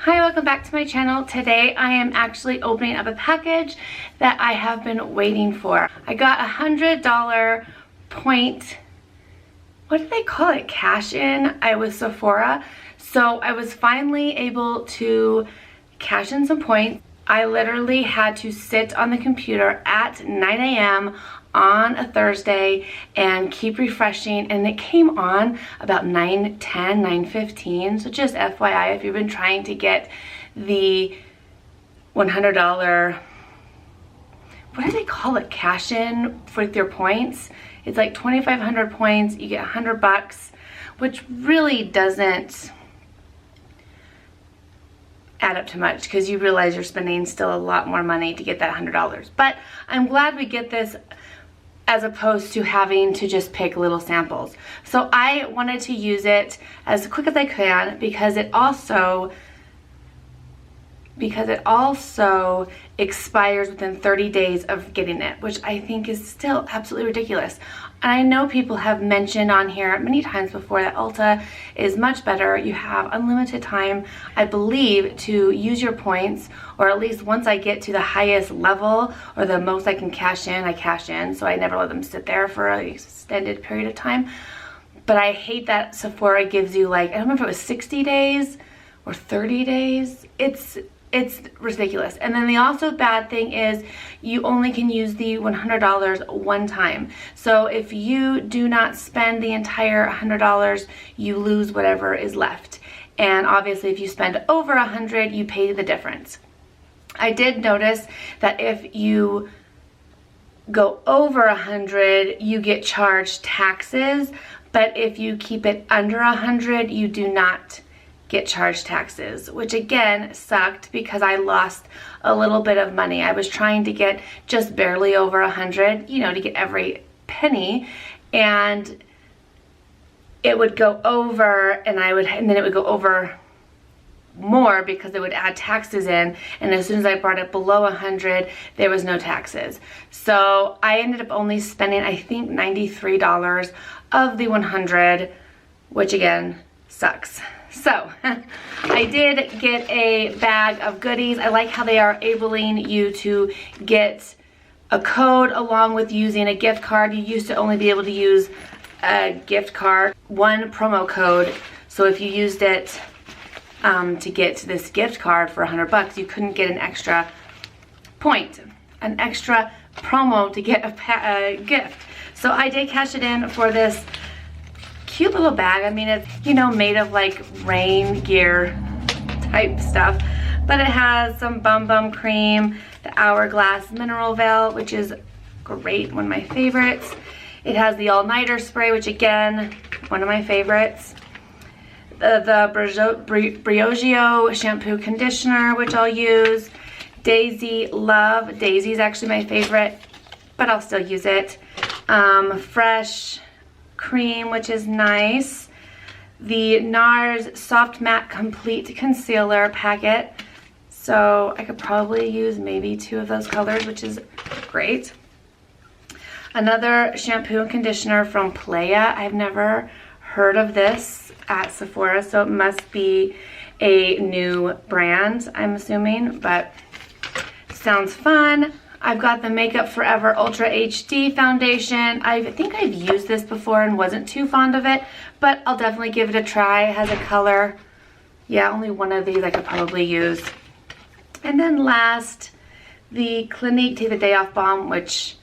Hi, welcome back to my channel. Today I am actually opening up a package that I have been waiting for. I got $100 point, what did they call it? Cash in. I was Sephora. So I was finally able to cash in some points. I literally had to sit on the computer at 9 a.m. on a Thursday and keep refreshing, and it came on about 9:10, 9:15. So just FYI, if you've been trying to get the $100, what do they call it, cash in with your points? It's like 2,500 points, you get $100, which really doesn't add up to much because you realize you're spending still a lot more money to get that $100. But I'm glad we get this as opposed to having to just pick little samples. So I wanted to use it as quick as I can because it also expires within 30 days of getting it, which I think is still absolutely ridiculous. And I know people have mentioned on here many times before that Ulta is much better. You have unlimited time, I believe, to use your points, or at least once I get to the highest level or the most I can cash in, I cash in. So I never let them sit there for an extended period of time. But I hate that Sephora gives you, like, I don't remember if it was 60 days or 30 days. It's ridiculous. And then the also bad thing is you only can use the $100 one time. So if you do not spend the entire $100, you lose whatever is left. And obviously if you spend over $100, you pay the difference. I did notice that if you go over $100, you get charged taxes, but if you keep it under $100, you do not get charged taxes, which again sucked because I lost a little bit of money. I was trying to get just barely over $100, you know, to get every penny, and it would go over, and then it would go over more because it would add taxes in, and as soon as I brought it below 100, there was no taxes. So I ended up only spending, I think, $93 of the 100, which again sucks. So I did get a bag of goodies. I like how they are enabling you to get a code along with using a gift card. You used to only be able to use a gift card, one promo code. So if you used it to get this gift card for $100, you couldn't get an extra point, an extra promo to get a gift. So I did cash it in for this cute little bag. I mean, it's, you know, made of like rain gear type stuff, but it has some Bum Bum cream, the Hourglass mineral veil, which is great, one of my favorites. It has the all-nighter spray, which again, one of my favorites. The Briogeo shampoo conditioner, which I'll use. Daisy Love. Daisy is actually my favorite, but I'll still use it. Fresh cream, which is nice. The NARS Soft Matte Complete Concealer packet. So I could probably use maybe 2 of those colors, which is great. Another shampoo and conditioner from Playa. I've never heard of this at Sephora, so it must be a new brand, I'm assuming, but sounds fun. I've got the Makeup Forever Ultra HD foundation. I think I've used this before and wasn't too fond of it, but I'll definitely give it a try. It has a color. Yeah, only one of these I could probably use. And then last, the Clinique Take the Day Off Balm, which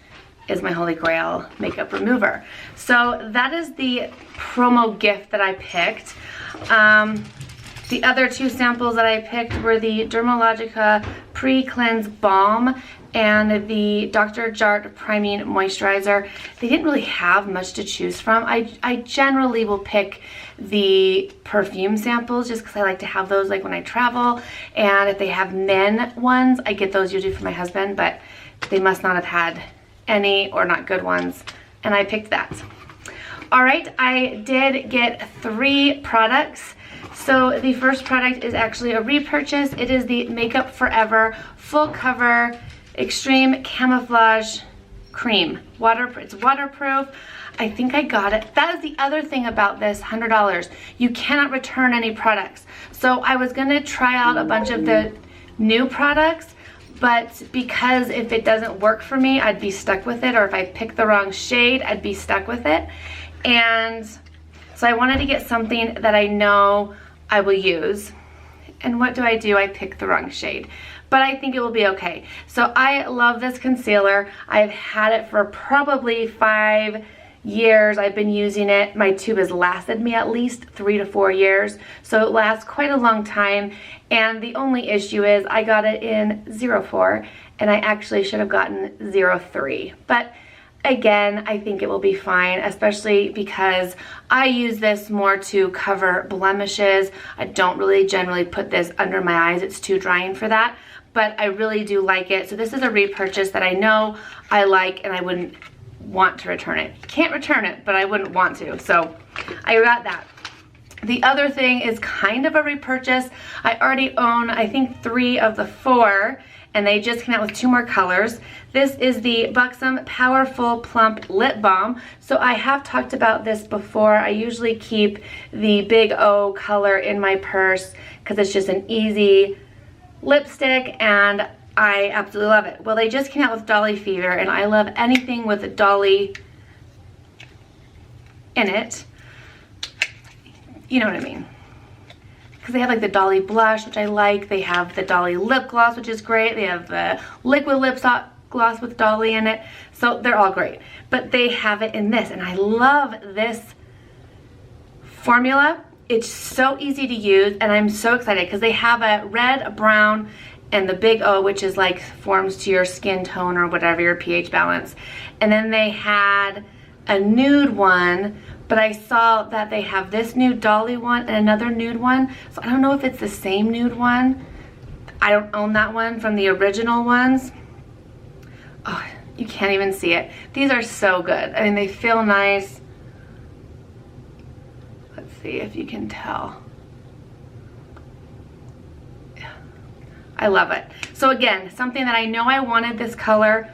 is my holy grail makeup remover. So that is the promo gift that I picked. The other 2 samples that I picked were the Dermalogica Pre-Cleanse Balm and the Dr. Jart Priming Moisturizer. They didn't really have much to choose from. I generally will pick the perfume samples just because I like to have those like when I travel. And if they have men ones, I get those usually for my husband, but they must not have had any or not good ones, and I picked that. All right, I did get 3 products. So the first product is actually a repurchase. It is the Makeup Forever Full Cover Extreme Camouflage cream. It's waterproof. I think I got it. That is the other thing about this $100. You cannot return any products. So I was gonna try out a bunch of the new products, but because if it doesn't work for me, I'd be stuck with it, or if I pick the wrong shade, I'd be stuck with it. And so I wanted to get something that I know I will use. And what do? I pick the wrong shade. But I think it will be okay. So I love this concealer. I've had it for probably 5 years. I've been using it. My tube has lasted me at least 3 to 4 years. So it lasts quite a long time. And the only issue is I got it in 04 and I actually should have gotten 03. But again, I think it will be fine, especially because I use this more to cover blemishes. I don't really generally put this under my eyes. It's too drying for that. But I really do like it. So this is a repurchase that I know I like and I wouldn't want to return it. Can't return it, but I wouldn't want to. So I got that. The other thing is kind of a repurchase. I already own, I think, 3 of the 4, and they just came out with 2 more colors. This is the Buxom Powerful Plump Lip Balm. So I have talked about this before. I usually keep the Big O color in my purse because it's just an easy lipstick and I absolutely love it. Well, they just came out with Dolly Fever, and I love anything with a dolly in it. You know what I mean. Because they have like the Dolly blush, which I like. They have the Dolly lip gloss, which is great. They have the liquid lip gloss with Dolly in it. So they're all great. But they have it in this, and I love this formula. It's so easy to use, and I'm so excited because they have a red, a brown, and the Big O, which is like forms to your skin tone or whatever, your pH balance. And then they had a nude one, but I saw that they have this nude Dolly one and another nude one. So I don't know if it's the same nude one. I don't own that one from the original ones. Oh, you can't even see it. These are so good. I mean, they feel nice. Let's see if you can tell. I love it. So again, something that I know I wanted this color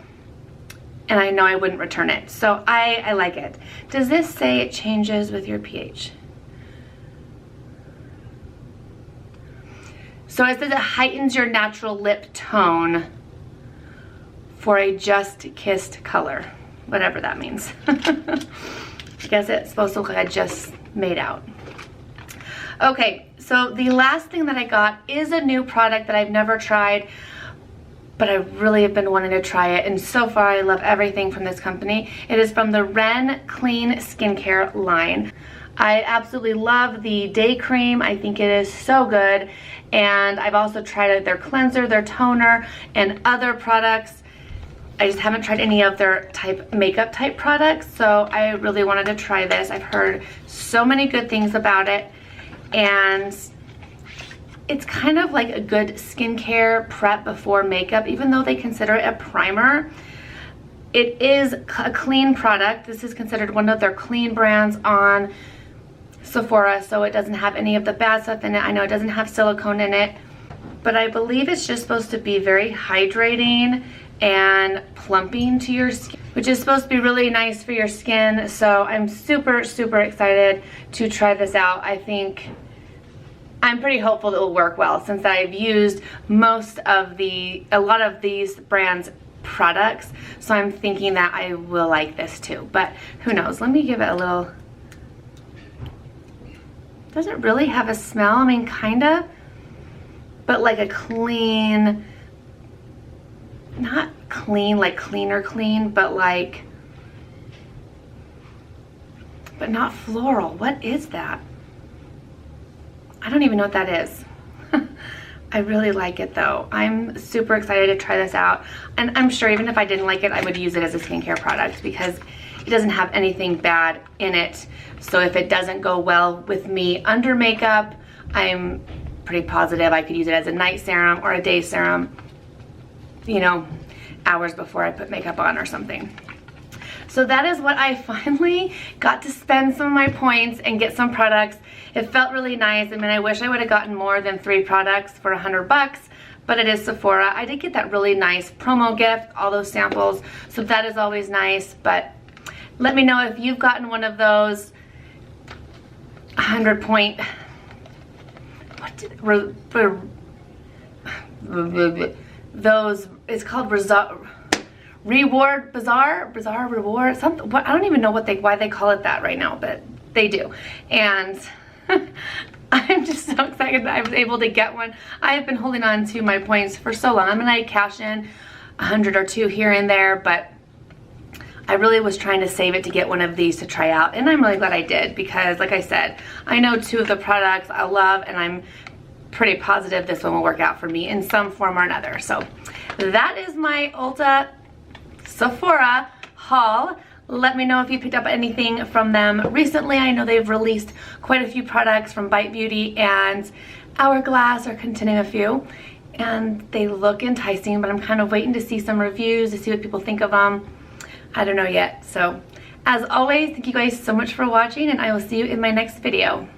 and I know I wouldn't return it. So I like it. Does this say it changes with your pH? So it says it heightens your natural lip tone for a just kissed color, whatever that means. I guess it's supposed to look like I just made out. Okay, so the last thing that I got is a new product that I've never tried, but I really have been wanting to try it, and so far I love everything from this company. It is from the Ren Clean Skincare line. I absolutely love the day cream. I think it is so good, and I've also tried their cleanser, their toner, and other products. I just haven't tried any of their makeup type products, so I really wanted to try this. I've heard so many good things about it. And it's kind of like a good skincare prep before makeup, even though they consider it a primer. It is a clean product. This is considered one of their clean brands on Sephora, so it doesn't have any of the bad stuff in it. I know it doesn't have silicone in it, but I believe it's just supposed to be very hydrating and plumping to your skin, which is supposed to be really nice for your skin. So I'm super, super excited to try this out. I think I'm pretty hopeful that it will work well since I've used a lot of these brands' products. So I'm thinking that I will like this too, but who knows? Let me give it a little. Doesn't really have a smell. I mean, kinda, but like a clean, not clean, like cleaner clean, but like, but not floral. What is that? I don't even know what that is. I really like it though. I'm super excited to try this out. And I'm sure even if I didn't like it, I would use it as a skincare product because it doesn't have anything bad in it. So if it doesn't go well with me under makeup, I'm pretty positive I could use it as a night serum or a day serum, you know, hours before I put makeup on or something. So that is what I finally got to spend some of my points and get some products. It felt really nice. I mean, I wish I would have gotten more than 3 products for $100, but it is Sephora. I did get that really nice promo gift, all those samples, so that is always nice. But let me know if you've gotten one of those 100 point, those, it's called Reward Bazaar Reward, something. I don't even know why they call it that right now, but they do. And I'm just so excited that I was able to get one. I have been holding on to my points for so long. I'm gonna cash in 100 or 2 here and there, but I really was trying to save it to get one of these to try out, and I'm really glad I did, because like I said, I know 2 of the products I love, and I'm pretty positive this one will work out for me in some form or another. So that is my Ulta Sephora haul. Let me know if you picked up anything from them recently. I know they've released quite a few products from Bite Beauty and Hourglass, are containing a few, and they look enticing, but I'm kind of waiting to see some reviews to see what people think of them. I don't know yet. So as always, thank you guys so much for watching, and I will see you in my next video.